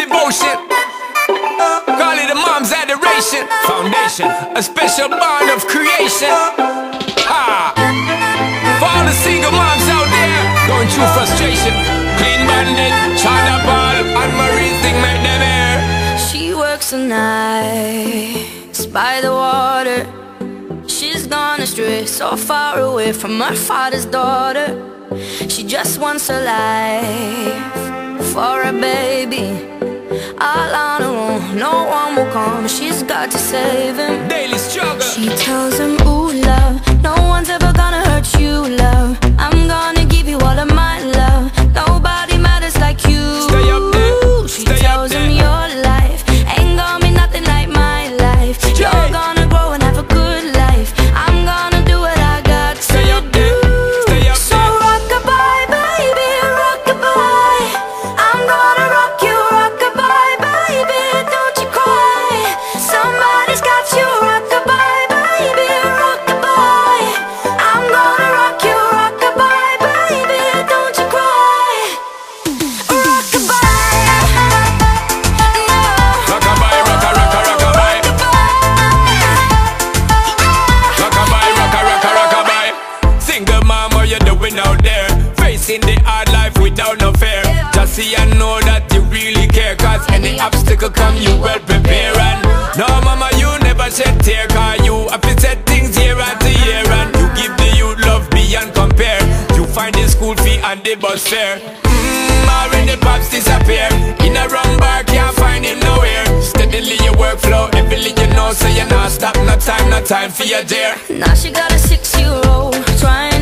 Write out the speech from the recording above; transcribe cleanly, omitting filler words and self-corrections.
devotion. Call it a mom's adoration. Foundation, a special bond of creation. Ha! For all the single moms out there going through frustration, Clean Bandit, China Ball, and Marie thing make them air. She works the nights by the water. She's gone astray, so far away from her father's daughter. She just wants a life for a baby. All on her own, no one will come. She's got to save him. Daily struggle. She tells him, ooh love, no one's ever gonna hurt you, love. I'm gonna give you all of my love. Nobody matters like you. Stay up there. She tells him your life ain't gonna be nothing like my life. You're gonna grow and have a good life. I'm gonna do what I got to Stay up there. Stay up so there. rock-a-bye, baby, rock-a-bye. I'm gonna rock you, rock-a-bye, baby, don't you cry. Somebody's got you, rock-a-bye, baby, rock-a-bye. I'm gonna rock you, rock-a-bye, baby, don't you cry. Rock-a-bye, Rockabye, rocka, rocka, rockabye. Rockabye, rocka, rocka, rockabye. Single mom, what you doing out there? Facing the hard life without no fear. Just see and know that you really care, cause any obstacle come, you well prepare. And no mama, you never shed tear, cause you have to set things year after year. And you give the youth love beyond compare. You find the school fee and the bus fare. Already pops disappear. In a wrong bar, can't find him nowhere. Steadily your workflow, everything you know, so you're not stop. No time for your dear. now she got a 6-year-old trying